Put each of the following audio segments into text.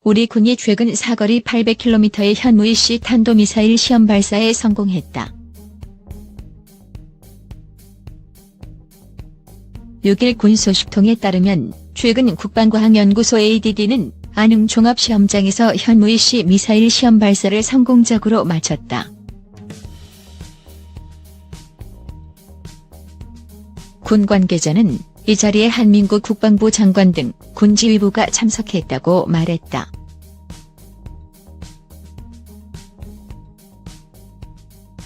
우리 군이 최근 사거리 800km의 현무이씨 탄도미사일 시험 발사에 성공했다. 6일 군 소식통에 따르면 최근 국방과학연구소 ADD는 안흥 종합시험장에서 현무이씨 미사일 시험 발사를 성공적으로 마쳤다. 군 관계자는 이 자리에 한민구 국방부 장관 등 군지휘부가 참석했다고 말했다.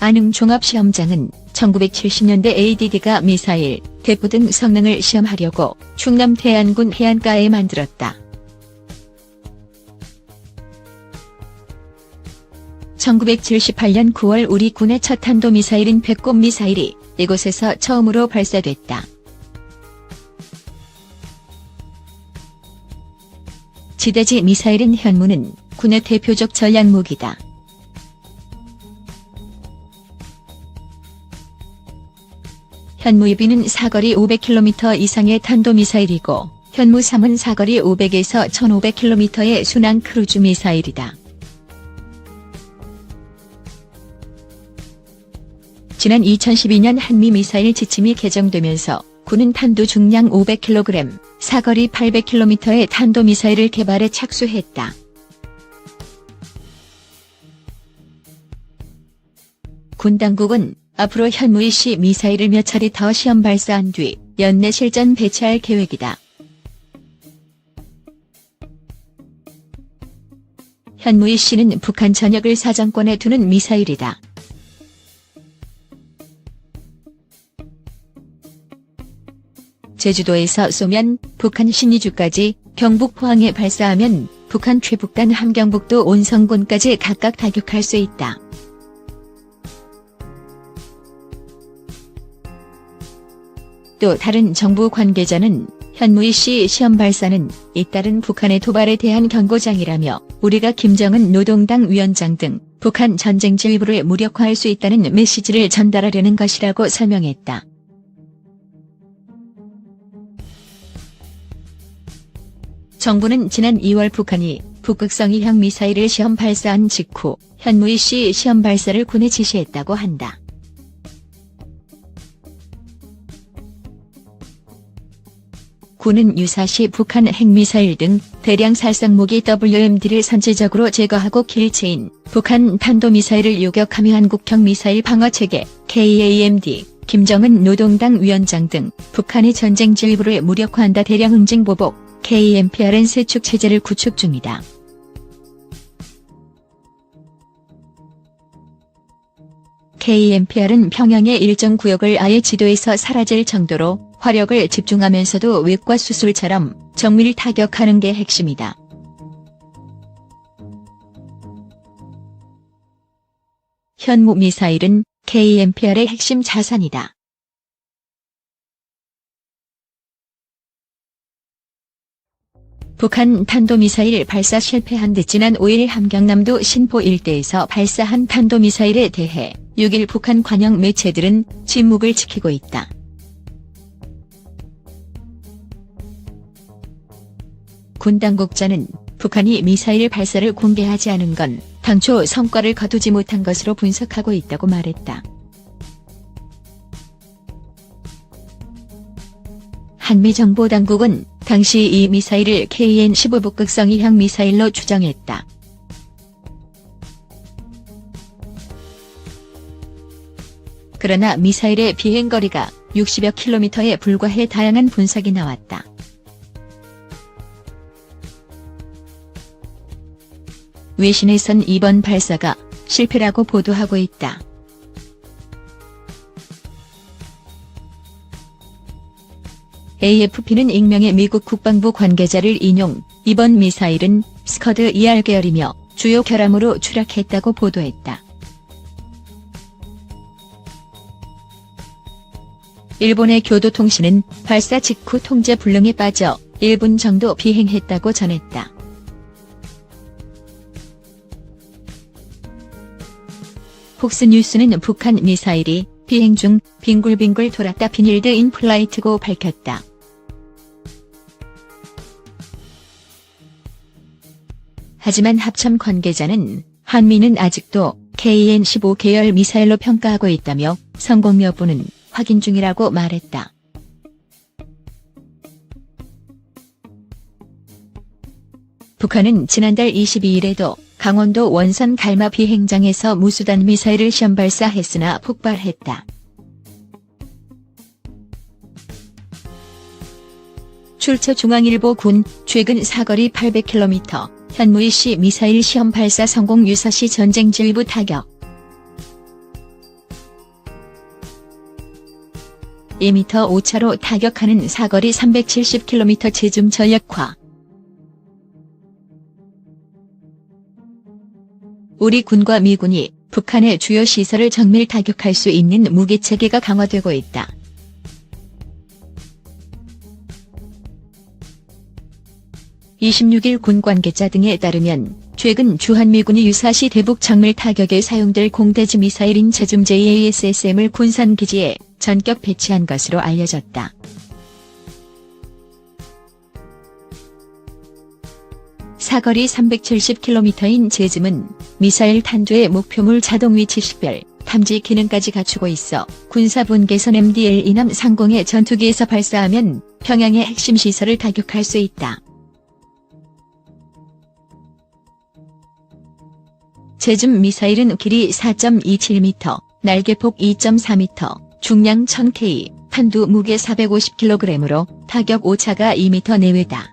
안흥 종합시험장은 1970년대 ADD가 미사일, 대포 등 성능을 시험하려고 충남 태안군 해안가에 만들었다. 1978년 9월 우리 군의 첫 탄도미사일인 배꼽 미사일이 이곳에서 처음으로 발사됐다. 지대지 미사일인 현무는 군의 대표적 전략무기다. 현무2B는 사거리 500km 이상의 탄도미사일이고 현무3은 사거리 500에서 1500km의 순항 크루즈 미사일이다. 지난 2012년 한미미사일 지침이 개정되면서 군은 탄도 중량 500kg, 사거리 800km의 탄도미사일을 개발에 착수했다. 군 당국은 앞으로 현무이씨 미사일을 몇 차례 더 시험 발사한 뒤 연내 실전 배치할 계획이다. 현무이씨는 북한 전역을 사정권에 두는 미사일이다. 제주도에서 쏘면 북한 신의주까지, 경북 포항에 발사하면 북한 최북단 함경북도 온성군까지 각각 타격할 수 있다. 또 다른 정부 관계자는 현무이씨 시험 발사는 잇따른 북한의 도발에 대한 경고장이라며 우리가 김정은 노동당 위원장 등 북한 전쟁지휘부를 무력화할 수 있다는 메시지를 전달하려는 것이라고 설명했다. 정부는 지난 2월 북한이 북극성 이형 미사일을 시험 발사한 직후 현무이씨 시험 발사를 군에 지시했다고 한다. 군은 유사시 북한 핵미사일 등 대량 살상무기 WMD를 선제적으로 제거하고 킬체인 북한 탄도미사일을 요격하며 한국형 미사일 방어체계 KAMD, 김정은 노동당 위원장 등 북한의 전쟁지휘부를 무력화한다. 대량 응징보복 KMPRN 세축 체제를 구축 중이다. KMPR은 평양의 일정 구역을 아예 지도에서 사라질 정도로 화력을 집중하면서도 외과 수술처럼 정밀 타격하는 게 핵심이다. 현무 미사일은 KMPR의 핵심 자산이다. 북한 탄도미사일 발사 실패한 듯 지난 5일 함경남도 신포 일대에서 발사한 탄도미사일에 대해 6일 북한 관영 매체들은 침묵을 지키고 있다. 군 당국자는 북한이 미사일 발사를 공개하지 않은 건 당초 성과를 거두지 못한 것으로 분석하고 있다고 말했다. 한미정보당국은 당시 이 미사일을 KN-15 북극성 이형 미사일로 추정했다. 그러나 미사일의 비행거리가 60여 킬로미터에 불과해 다양한 분석이 나왔다. 외신에선 이번 발사가 실패라고 보도하고 있다. AFP는 익명의 미국 국방부 관계자를 인용, 이번 미사일은 스커드 ER 계열이며 주요 결함으로 추락했다고 보도했다. 일본의 교도통신은 발사 직후 통제 불능에 빠져 1분 정도 비행했다고 전했다. 폭스뉴스는 북한 미사일이 비행 중 빙글빙글 돌았다 비닐드 인 플라이트고 밝혔다. 하지만 합참 관계자는 한미는 아직도 KN-15 계열 미사일로 평가하고 있다며 성공 여부는 확인 중이라고 말했다. 북한은 지난달 22일에도 강원도 원산 갈마 비행장에서 무수단 미사일을 시험 발사했으나 폭발했다. 출처 중앙일보군 최근 사거리 800km 현무이시 미사일 시험 발사 성공 유사시 전쟁지휘부 타격 2m 오차로 타격하는 사거리 370km 제줌 전력화 우리 군과 미군이 북한의 주요 시설을 정밀 타격할 수 있는 무기체계가 강화되고 있다. (26일) 군 관계자 등에 따르면 최근 주한미군이 유사시 대북 정밀 타격에 사용될 공대지 미사일인 제줌 JASSM을 군산기지에 전격 배치한 것으로 알려졌다. 사거리 370km인 제줌은 미사일 탄두의 목표물 자동 위치 식별, 탐지 기능까지 갖추고 있어 군사분 개선 MDL 이남 상공의 전투기에서 발사하면 평양의 핵심 시설을 타격할 수 있다. 제줌 미사일은 길이 4.27m, 날개폭 2.4m, 중량 1000K, 탄두 무게 450kg으로 타격 오차가 2m 내외다.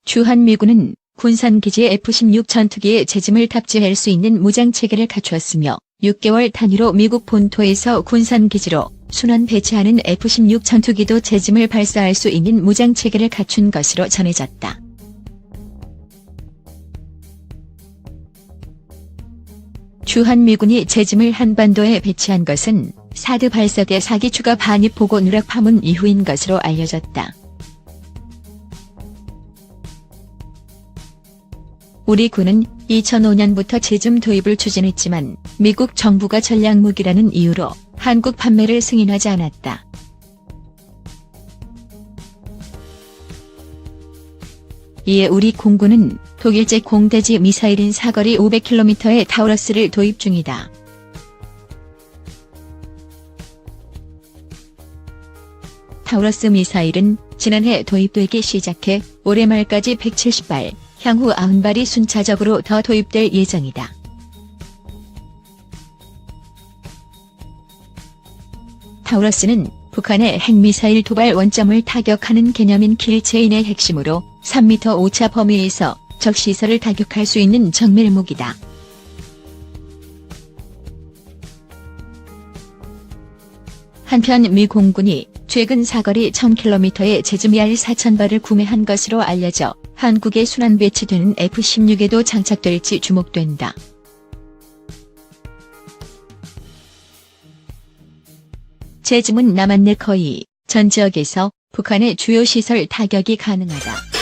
주한미군은 군산기지에 F-16 전투기에 제줌을 탑재할 수 있는 무장체계를 갖추었으며 6개월 단위로 미국 본토에서 군산기지로 순환 배치하는 F-16 전투기도 제줌을 발사할 수 있는 무장체계를 갖춘 것으로 전해졌다. 주한미군이 제줌을 한반도에 배치한 것은 사드 발사대 사기 추가 반입 보고 누락 파문 이후인 것으로 알려졌다. 우리 군은 2005년부터 제줌 도입을 추진했지만 미국 정부가 전략무기라는 이유로 한국 판매를 승인하지 않았다. 이에 우리 공군은 독일제 공대지 미사일인 사거리 500km의 타우러스를 도입 중이다. 타우러스 미사일은 지난해 도입되기 시작해 올해 말까지 170발, 향후 90발이 순차적으로 더 도입될 예정이다. 타우러스는 북한의 핵미사일 도발 원점을 타격하는 개념인 킬체인의 핵심으로 3m 오차 범위에서 적시설을 타격할 수 있는 정밀 무기다. 한편 미 공군이 최근 사거리 1000km의 제줌 ER 4000발을 구매한 것으로 알려져 한국에 순환 배치되는 F-16에도 장착될지 주목된다. 제줌은 남한 내 거의 전 지역에서 북한의 주요 시설 타격이 가능하다.